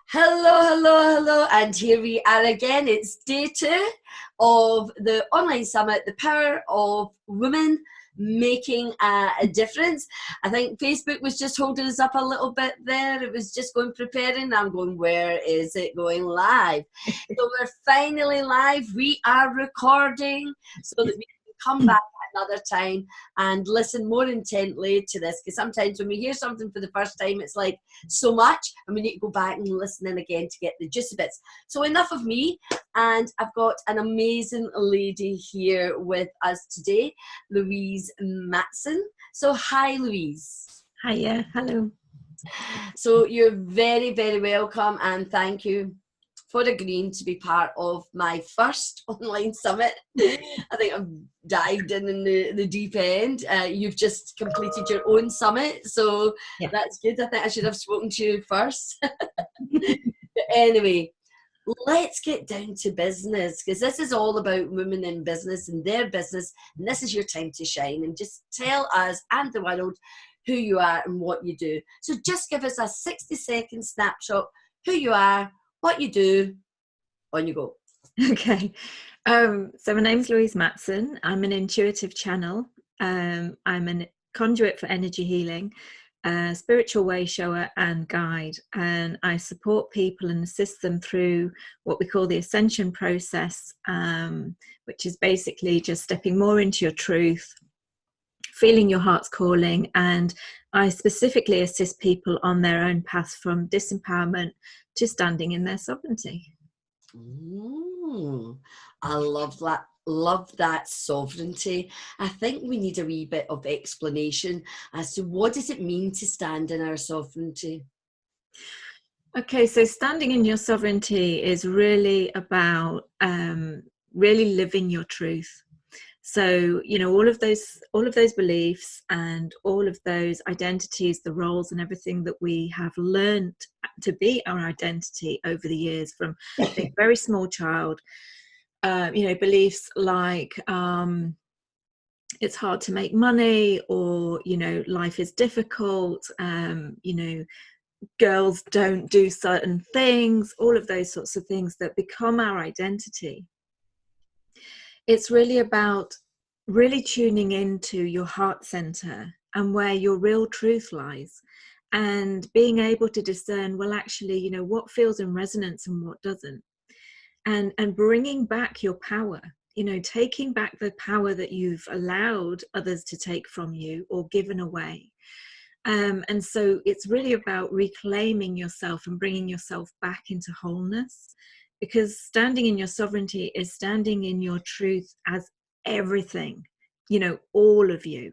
Hello, hello, hello, and here we are again. It's day 2 of the online summit, The Power of Women Making a Difference. I think Facebook was just holding us up a little bit there. It was just going preparing. I'm going, where is it going live? So we're finally live. We are recording so that we can come back another time and listen more intently to this, because sometimes when we hear something for the first time, it's like so much, and we need to go back and listen in again to get the juicy bits. So enough of me, and I've got an amazing lady here with us today, Louise Matson. So hi, Louise. Hiya, hello. So you're very, very welcome, and thank you for agreeing to be part of my first online summit. I think I've dived in the deep end. You've just completed your own summit, so yeah, that's good. I think I should have spoken to you first. But anyway, let's get down to business, because this is all about women in business and their business, and this is your time to shine. And just tell us and the world who you are and what you do. So just give us a 60-second snapshot, who you are, what you do. On you go. Okay. So my name's Louise Matson. I'm an intuitive channel. I'm a conduit for energy healing, spiritual way shower and guide. And I support people and assist them through what we call the ascension process, which is basically just stepping more into your truth, feeling your heart's calling. And I specifically assist people on their own path from disempowerment to standing in their sovereignty. I love that. Love that sovereignty. I think we need a wee bit of explanation as to what does it mean to stand in our sovereignty. Okay, so standing in your sovereignty is really about really living your truth. So, you know, all of those beliefs and all of those identities, the roles and everything that we have learned to be our identity over the years from a very small child, you know, beliefs like it's hard to make money, or, you know, life is difficult, you know, girls don't do certain things, all of those sorts of things that become our identity. It's really about really tuning into your heart center and where your real truth lies, and being able to discern, well, actually, you know, what feels in resonance and what doesn't, and bringing back your power, you know, taking back the power that you've allowed others to take from you or given away. And so it's really about reclaiming yourself and bringing yourself back into wholeness, because standing in your sovereignty is standing in your truth as everything, you know, all of you,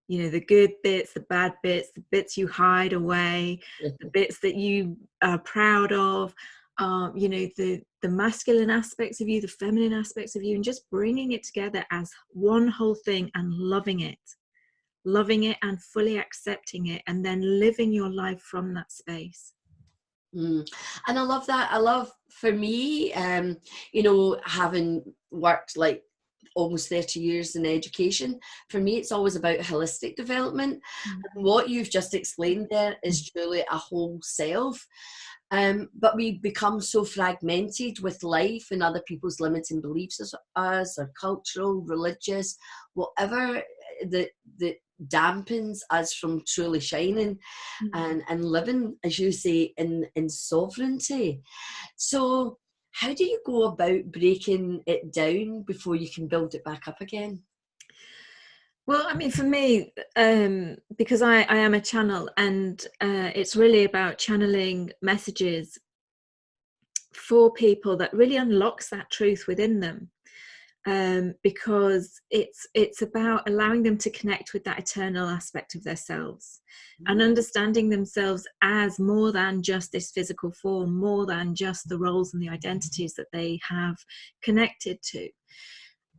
you know, the good bits, the bad bits, the bits you hide away, the bits that you are proud of, you know, the masculine aspects of you, the feminine aspects of you, and just bringing it together as one whole thing and loving it and fully accepting it, and then living your life from that space. And I love that. I love, for me, you know, having worked like almost 30 years in education, for me it's always about holistic development. And what you've just explained there is truly a whole self. But we become so fragmented with life and other people's limiting beliefs as us, or cultural, religious, whatever that dampens us from truly shining and living, as you say, in sovereignty. So how do you go about breaking it down before you can build it back up again? Well, I mean, for me, because I am a channel, and it's really about channeling messages for people that really unlocks that truth within them. Because it's about allowing them to connect with that eternal aspect of themselves, and understanding themselves as more than just this physical form, more than just the roles and the identities that they have connected to,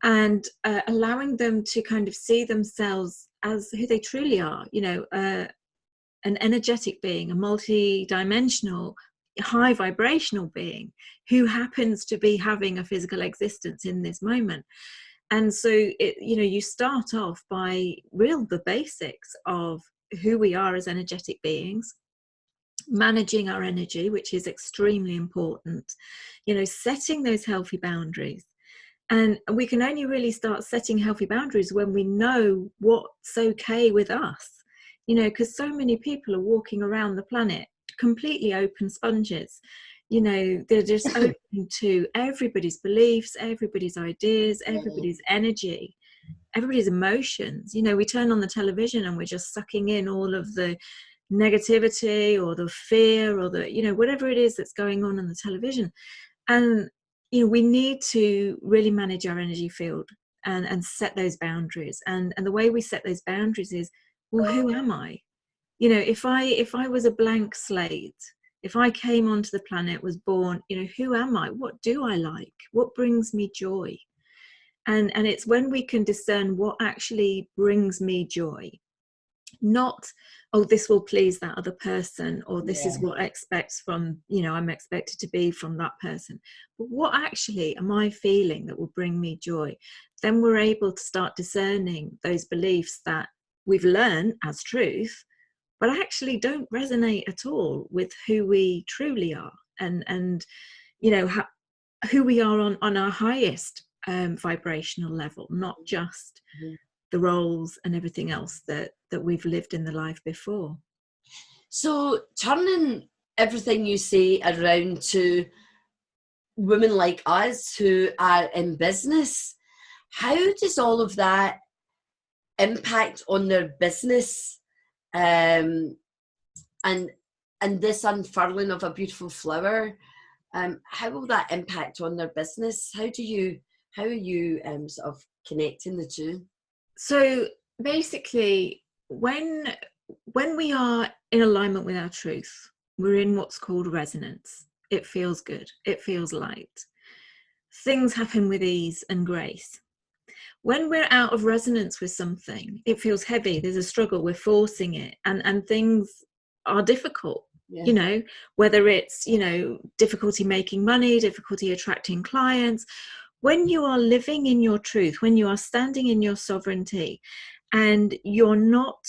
and allowing them to kind of see themselves as who they truly are, you know, an energetic being, a multi-dimensional, high vibrational being who happens to be having a physical existence in this moment. And so you know, you start off by the basics of who we are as energetic beings, managing our energy, which is extremely important, setting those healthy boundaries. And we can only really start setting healthy boundaries when we know what's okay with us, because so many people are walking around the planet completely open sponges. They're just open to everybody's beliefs, everybody's ideas, everybody's energy, everybody's emotions. We turn on the television and we're just sucking in all of the negativity or the fear or the, whatever it is that's going on the television. And we need to really manage our energy field and set those boundaries. And the way we set those boundaries is, well, who am I? If I was a blank slate, if I came onto the planet, was born, who am I? What do I like? What brings me joy? And it's when we can discern what actually brings me joy, not, oh, this will please that other person, or this is what I expect from, I'm expected to be from that person. But what actually am I feeling that will bring me joy? Then we're able to start discerning those beliefs that we've learned as truth, but actually don't resonate at all with who we truly are, and who we are on our highest vibrational level, not just the roles and everything else that we've lived in the life before. So turning everything you say around to women like us who are in business, how does all of that impact on their business, and this unfurling of a beautiful flower? How will that impact on their business? How are you sort of connecting the two? So basically, when we are in alignment with our truth, we're in what's called resonance. It feels good. It feels light. Things happen with ease and grace. When we're out of resonance with something, it feels heavy. There's a struggle. We're forcing it, and things are difficult. Whether it's difficulty making money, difficulty attracting clients. When you are living in your truth, when you are standing in your sovereignty, and you're not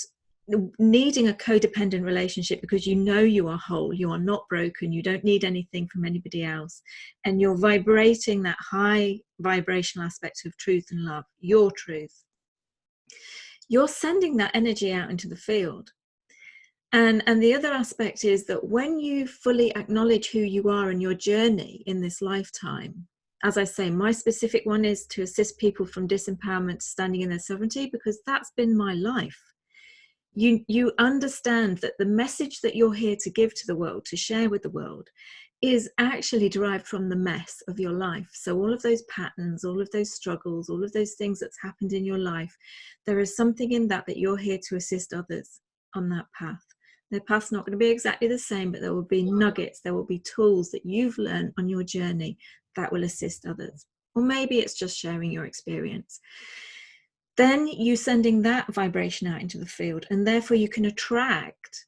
needing a codependent relationship because you are whole, you are not broken, you don't need anything from anybody else, and you're vibrating that high vibrational aspect of truth and love, your truth, you're sending that energy out into the field. And the other aspect is that when you fully acknowledge who you are and your journey in this lifetime, as I say, my specific one is to assist people from disempowerment to standing in their sovereignty, because that's been my life. You understand that the message that you're here to give to the world, to share with the world, is actually derived from the mess of your life. So all of those patterns, all of those struggles, all of those things that's happened in your life, there is something in that you're here to assist others on that path. Their path's not going to be exactly the same, but there will be nuggets, there will be tools that you've learned on your journey that will assist others. Or maybe it's just sharing your experience. Then you sending that vibration out into the field, and therefore you can attract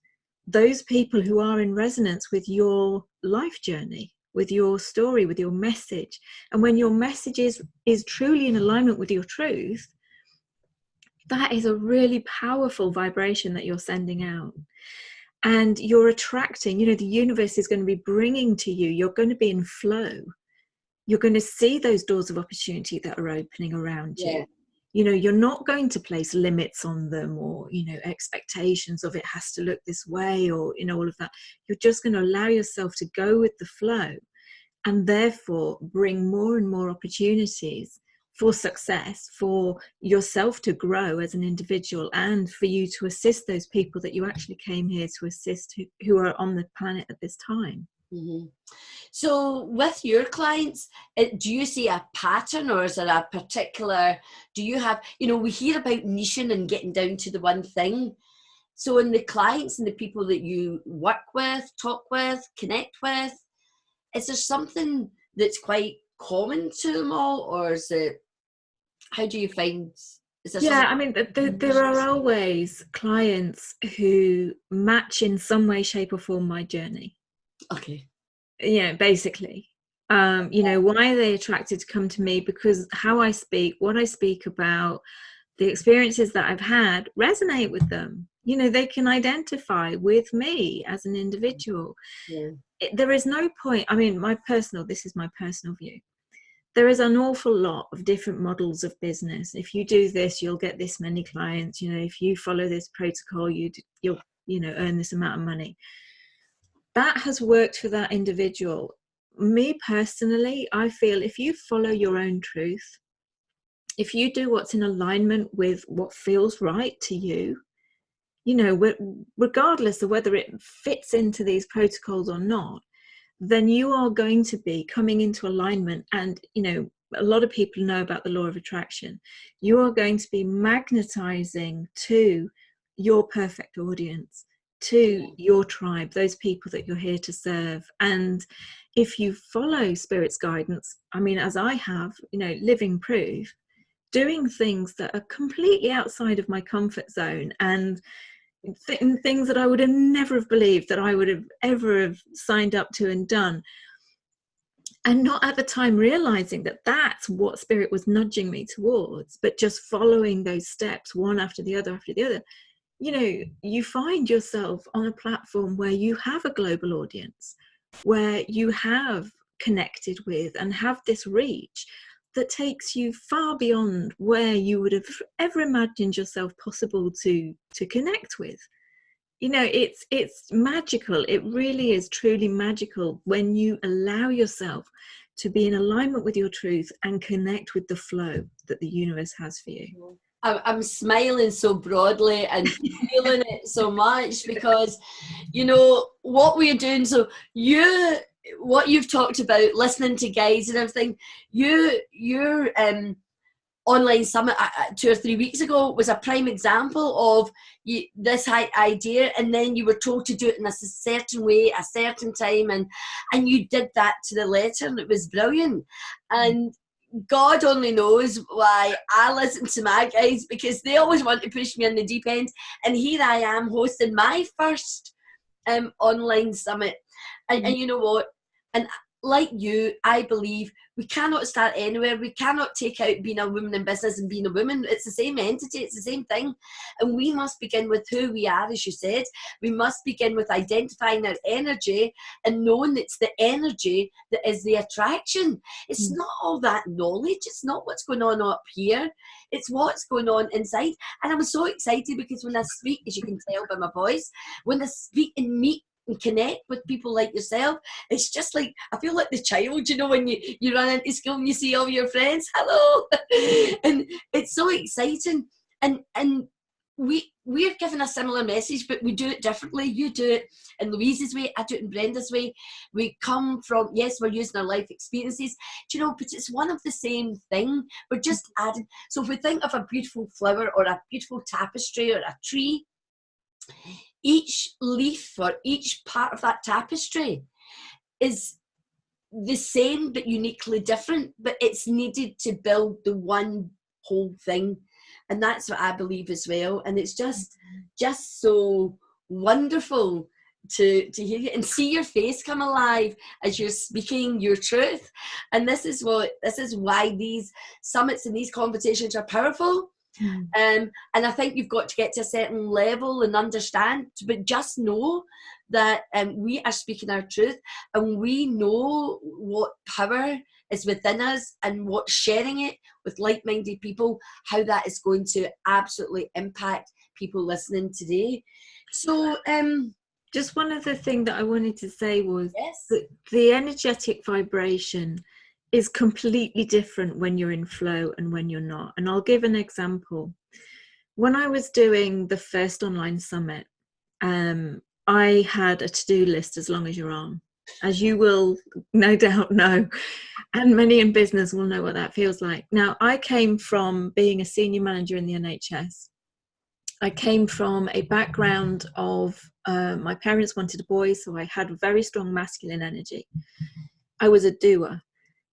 those people who are in resonance with your life journey, with your story, with your message. And when your message is truly in alignment with your truth, that is a really powerful vibration that you're sending out. And you're attracting, the universe is going to be bringing to you, you're going to be in flow. You're going to see those doors of opportunity that are opening around you. You're not going to place limits on them, or, expectations of it has to look this way, or, all of that. You're just going to allow yourself to go with the flow, and therefore bring more and more opportunities for success, for yourself to grow as an individual, and for you to assist those people that you actually came here to assist, who are on the planet at this time. Mm-hmm. So with your clients, do you see a pattern, or is there a particular, do you have, we hear about niching and getting down to the one thing. So in the clients and the people that you work with, talk with, connect with, is there something that's quite common to them all, or is it, how do you find, is there there are always clients who match in some way, shape or form my journey. Okay. Basically, why are they attracted to come to me? Because how I speak, what I speak about, the experiences that I've had resonate with them. You know, they can identify with me as an individual. Yeah. There is no point, I mean, this is my personal view. There is an awful lot of different models of business. If you do this, you'll get this many clients. You know, if you follow this protocol, you'll, you know, earn this amount of money. That has worked for that individual. Me personally, I feel if you follow your own truth, if you do what's in alignment with what feels right to you, you know, regardless of whether it fits into these protocols or not, then you are going to be coming into alignment. And, you know, a lot of people know about the law of attraction. You are going to be magnetizing to your perfect audience, to your tribe, those people that you're here to serve. And if you follow Spirit's guidance, I mean, as I have, you know, living proof, doing things that are completely outside of my comfort zone and things that I would have never have believed that I would have ever have signed up to and done, and not at the time realizing that that's what Spirit was nudging me towards, but just following those steps one after the other, you know, you find yourself on a platform where you have a global audience, where you have connected with and have this reach that takes you far beyond where you would have ever imagined yourself possible to connect with. You know, it's magical. It really is truly magical when you allow yourself to be in alignment with your truth and connect with the flow that the universe has for you. I'm smiling so broadly and feeling it so much because, you know, what we're doing. So what you've talked about, listening to guides and everything, your online summit 2 or 3 weeks ago was a prime example of this idea, and then you were told to do it in a certain way, a certain time, and you did that to the letter, and it was brilliant. And God only knows why I listen to my guides, because they always want to push me in the deep end, and here I am hosting my first online summit. And you know what, and like you, I believe we cannot start anywhere. We cannot take out being a woman in business and being a woman. It's the same entity. It's the same thing. And we must begin with who we are, as you said. We must begin with identifying our energy and knowing it's the energy that is the attraction. It's not all that knowledge. It's not what's going on up here. It's what's going on inside. And I'm so excited because when I speak, as you can tell by my voice, when I speak and meet and connect with people like yourself, it's just like, I feel like the child, you know, when you run into school and you see all your friends, hello. And it's so exciting. And we're given a similar message, but we do it differently. You do it in Louise's way, I do it in Brenda's way. We come from, yes, we're using our life experiences, do you know, but it's one of the same thing. We're just adding. So if we think of a beautiful flower or a beautiful tapestry or a tree, each leaf or each part of that tapestry is the same but uniquely different, but it's needed to build the one whole thing. And that's what I believe as well. And it's just so wonderful to hear you and see your face come alive as you're speaking your truth. And this is why these summits and these conversations are powerful. And I think you've got to get to a certain level and understand, but just know that we are speaking our truth, and we know what power is within us, and what sharing it with like-minded people, how that is going to absolutely impact people listening today. So just one other thing that I wanted to say was, yes, that the energetic vibration is completely different when you're in flow and when you're not. And I'll give an example. When I was doing the first online summit, I had a to-do list as long as your arm, as you will no doubt know, and many in business will know what that feels like. Now, I came from being a senior manager in the NHS. I came from a background of my parents wanted a boy, so I had very strong masculine energy. I was a doer.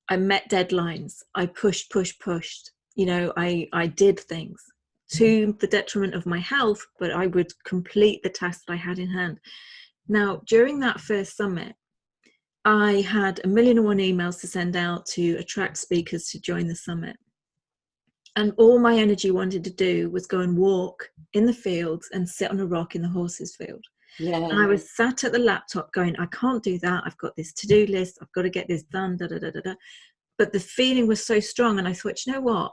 I met deadlines. I pushed. You know, I did things to the detriment of my health, but I would complete the task that I had in hand. Now, during that first summit, I had 1,000,001 emails to send out to attract speakers to join the summit. And all my energy wanted to do was go and walk in the fields and sit on a rock in the horses field. And I was sat at the laptop going, I can't do that. I've got this to-do list. I've got to get this done. Da, da, da, da, da. But the feeling was so strong. And I thought, you know what?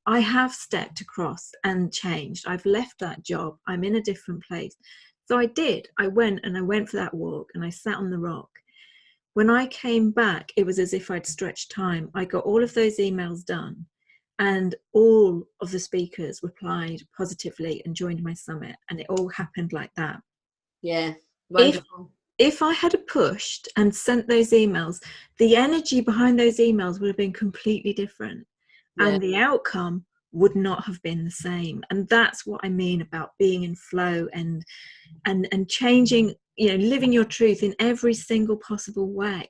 I have stepped across and changed. I've left that job. I'm in a different place. So I did. I went for that walk and I sat on the rock. When I came back, it was as if I'd stretched time. I got all of those emails done. And all of the speakers replied positively and joined my summit. And it all happened like that. Yeah, wonderful. If I had pushed and sent those emails, the energy behind those emails would have been completely different. Yeah. And the outcome would not have been the same. And that's what I mean about being in flow and changing, living your truth in every single possible way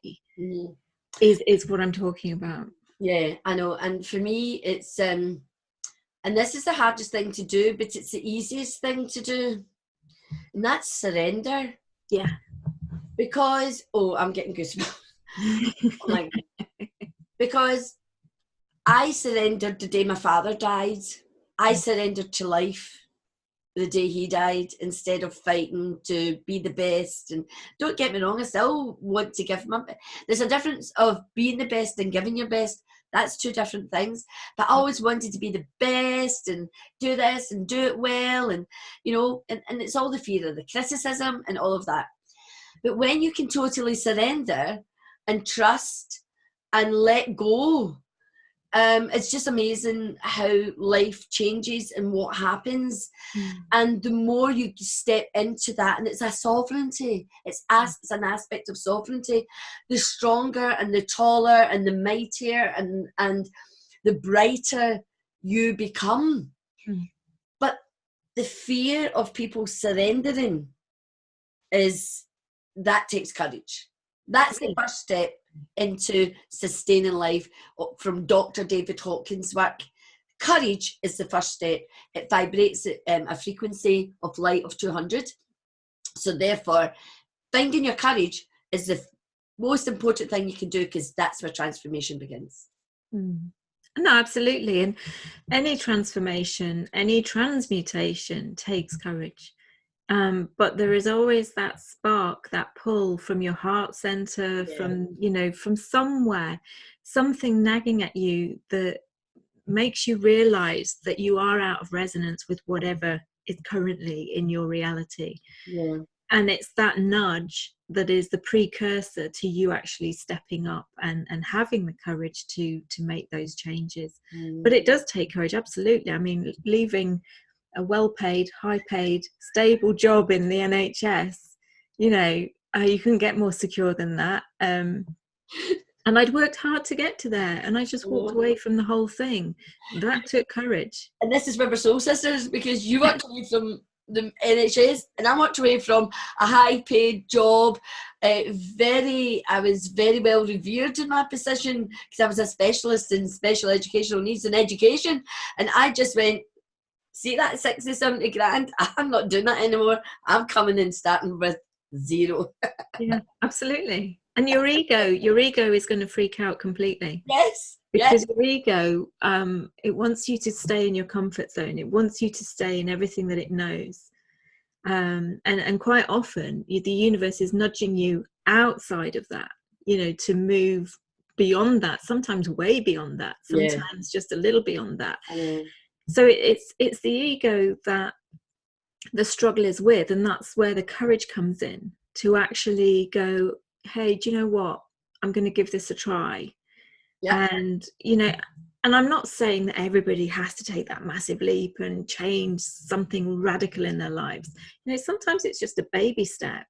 is what I'm talking about. Yeah, I know. And for me, it's, and this is the hardest thing to do, but it's the easiest thing to do. And that's surrender. Yeah. Because, I'm getting goosebumps. Oh my God. Because I surrendered the day my father died. I surrendered to life the day he died instead of fighting to be the best. And don't get me wrong, I still want to give my... There's a difference of being the best and giving your best. That's two different things. But I always wanted to be the best and do this and do it well. And, and it's all the fear of the criticism and all of that. But when you can totally surrender and trust and let go, it's just amazing how life changes and what happens. And the more you step into that, and it's a sovereignty, it's an aspect of sovereignty, the stronger and the taller and the mightier and the brighter you become. But the fear of people surrendering that takes courage. That's the first step into sustaining life from Dr. David Hawkins' work. Courage is the first step. It vibrates at a frequency of light of 200. So therefore, finding your courage is the most important thing you can do, because that's where transformation begins. No, absolutely. And any transformation, any transmutation takes courage. But there is always that spark, that pull from your heart center, from somewhere, something nagging at you that makes you realize that you are out of resonance with whatever is currently in your reality. Yeah. And it's that nudge that is the precursor to you actually stepping up and having the courage to make those changes. But it does take courage, absolutely. I mean, leaving a well-paid, high-paid, stable job in the NHS, you couldn't get more secure than that. And I'd worked hard to get to there, and I just walked away from the whole thing. That took courage. And this is where we're soul sisters, because you walked away from the NHS and I walked away from a high-paid job. I was very well revered in my position because I was a specialist in special educational needs and education, and I just went, see that 60, 70 grand? I'm not doing that anymore. I'm coming in starting with zero. Yeah, absolutely. And your ego is going to freak out completely. Yes. Because your ego, it wants you to stay in your comfort zone. It wants you to stay in everything that it knows. And quite often, the universe is nudging you outside of that, to move beyond that, sometimes way beyond that, sometimes just a little beyond that. So it's the ego that the struggle is with, and that's where the courage comes in, to actually go, hey, do you know what? I'm going to give this a try. Yeah. And I'm not saying that everybody has to take that massive leap and change something radical in their lives. Sometimes it's just a baby step.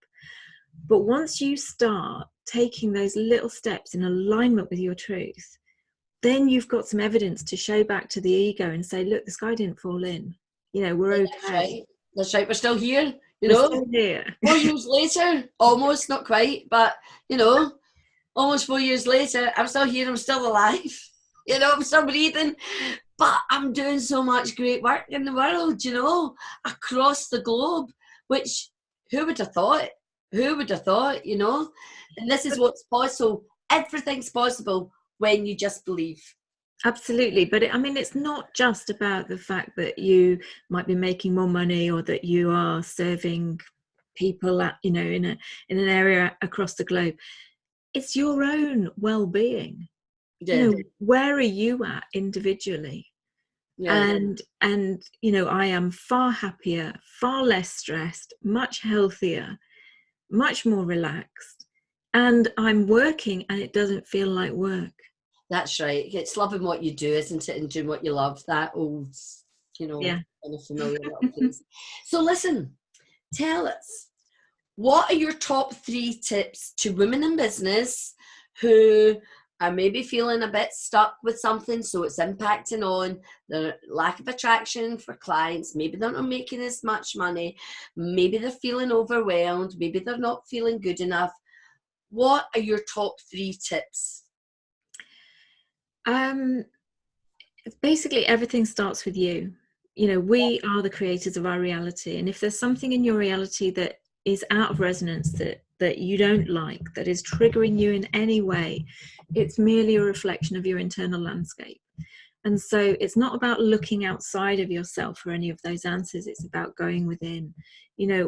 But once you start taking those little steps in alignment with your truth, then you've got some evidence to show back to the ego and say, look, the sky didn't fall in. We're okay. That's right. We're still here. We're still here. 4 years later, almost, not quite, but, almost 4 years later, I'm still here. I'm still alive. I'm still breathing. But I'm doing so much great work in the world, across the globe, which who would have thought? Who would have thought, And this is what's possible. Everything's possible when you just believe. Absolutely. But I mean, it's not just about the fact that you might be making more money or that you are serving people at, in an area across the globe. It's your own well-being. Yeah. Where are you at individually? Yeah. And I am far happier, far less stressed, much healthier, much more relaxed, and I'm working and it doesn't feel like work. That's right. It's loving what you do, isn't it? And doing what you love. That old, Yeah. kind of familiar little phrase. So listen, tell us, what are your top 3 tips to women in business who are maybe feeling a bit stuck with something, so it's impacting on their lack of attraction for clients, maybe they're not making as much money, maybe they're feeling overwhelmed, maybe they're not feeling good enough. What are your top 3 tips? Basically everything starts with you. We are the creators of our reality, and if there's something in your reality that is out of resonance, that you don't like, that is triggering you in any way, it's merely a reflection of your internal landscape. And so it's not about looking outside of yourself for any of those answers. It's about going within.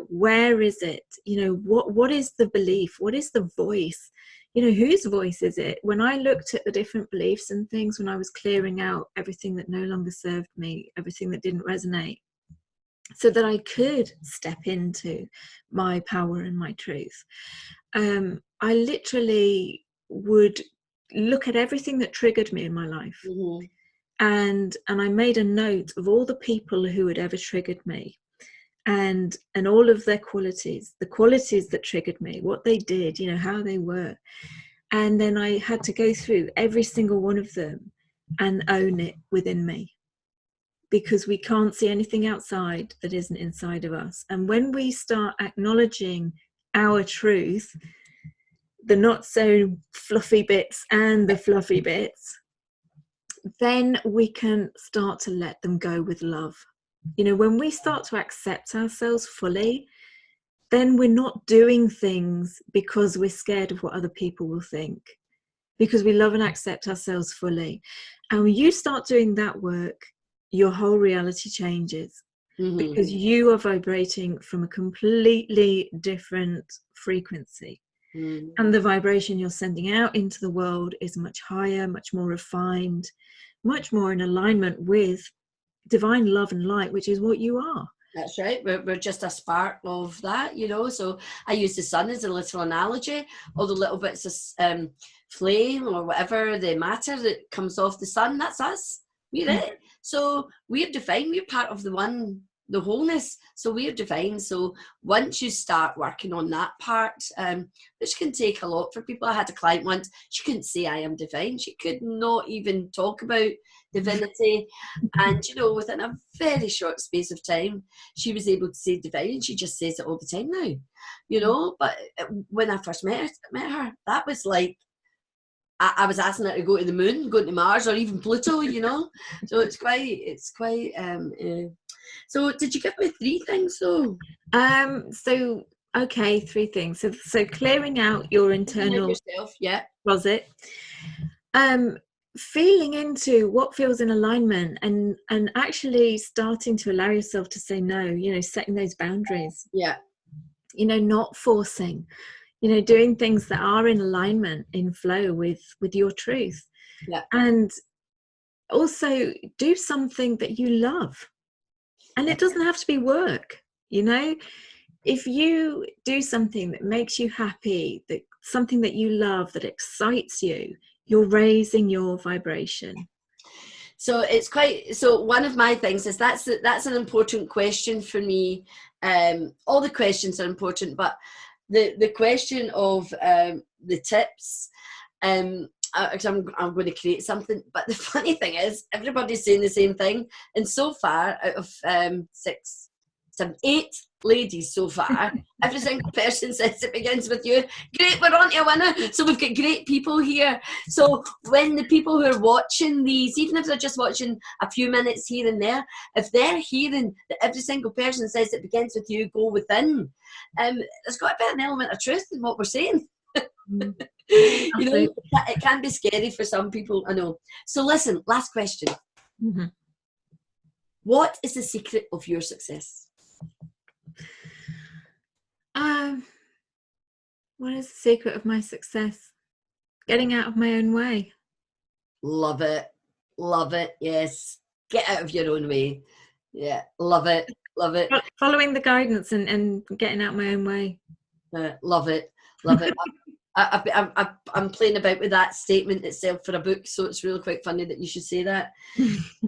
Where is it? What is the belief? What is the voice? Whose voice is it? When I looked at the different beliefs and things, when I was clearing out everything that no longer served me, everything that didn't resonate, so that I could step into my power and my truth, I literally would look at everything that triggered me in my life. Mm-hmm. And I made a note of all the people who had ever triggered me, and all of their qualities, the qualities that triggered me, what they did, how they were. And then I had to go through every single one of them and own it within me, because we can't see anything outside that isn't inside of us. And when we start acknowledging our truth, the not so fluffy bits and the fluffy bits, then we can start to let them go with love. When we start to accept ourselves fully, then we're not doing things because we're scared of what other people will think, because we love and accept ourselves fully. And when you start doing that work, your whole reality changes, because you are vibrating from a completely different frequency. And the vibration you're sending out into the world is much higher, much more refined, much more in alignment with divine love and light, which is what you are. That's right. We're just a spark of that, So I use the sun as a little analogy. All the little bits of flame or whatever, the matter that comes off the sun, that's us. We're it. So we're divine. We're part of the wholeness. So we're divine. So once you start working on that part, which can take a lot for people. I had a client once, she couldn't say I am divine. She could not even talk about divinity. And, within a very short space of time, she was able to say divine. She just says it all the time now, But when I first met her, that was like, I was asking her to go to the moon, go to Mars, or even Pluto, So it's quite. So did you give me 3 things though? Okay, 3 things. So clearing out your internal yourself, yeah. closet, feeling into what feels in alignment, and actually starting to allow yourself to say no. Setting those boundaries. Yeah. Not forcing. Doing things that are in alignment, in flow with your truth. Yeah. And also do something that you love. And it doesn't have to be work, If you do something that makes you happy, that something that you love, that excites you, you're raising your vibration. So one of my things is that's an important question for me. All the questions are important, but the question of the tips, because I'm going to create something. But the funny thing is, everybody's saying the same thing, and so far out of 6, 7, 8 ladies so far, every single person says it begins with you. Great, we're on to a winner. So we've got great people here. So when the people who are watching these, even if they're just watching a few minutes here and there, if they're hearing that every single person says it begins with you, go within, there's got to be an element of truth in what we're saying. You know, it can be scary for some people, I know. So listen, last question. Mm-hmm. What is the secret of your success? What is the secret of my success? Getting out of my own way. Love it. Love it. Yes. Get out of your own way. Yeah. Love it. Love it. Following the guidance and getting out my own way. Love it. Love it. I'm playing about with that statement itself for a book, so it's really quite funny that you should say that.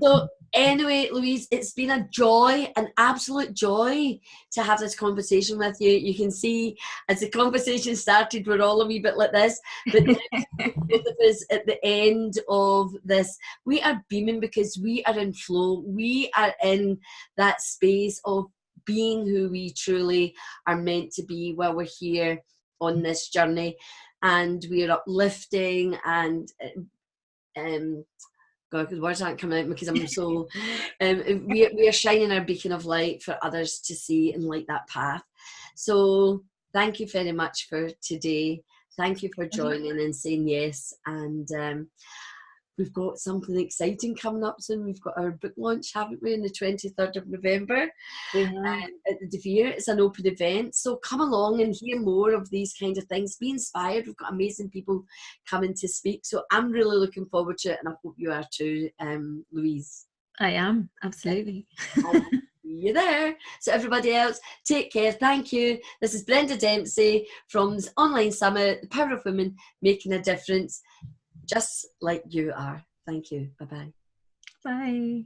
So anyway, Louise, it's been a joy, an absolute joy to have this conversation with you. You can see as the conversation started, we're all a wee bit like this, but both of us at the end of this, we are beaming because we are in flow. We are in that space of being who we truly are meant to be while we're here on this journey, and we're uplifting and God, because words aren't coming out because I'm so we are shining our beacon of light for others to see and light that path. So thank you very much for today. Thank you for joining and saying yes. And we've got something exciting coming up soon. We've got our book launch, haven't we, on the 23rd of November at the De Vere. It's an open event. So come along and hear more of these kinds of things. Be inspired. We've got amazing people coming to speak. So I'm really looking forward to it, and I hope you are too, Louise. I am, absolutely. You're there. So everybody else, take care. Thank you. This is Brenda Dempsey from the Online Summit, The Power of Women Making a Difference, just like you are. Thank you. Bye-bye. Bye.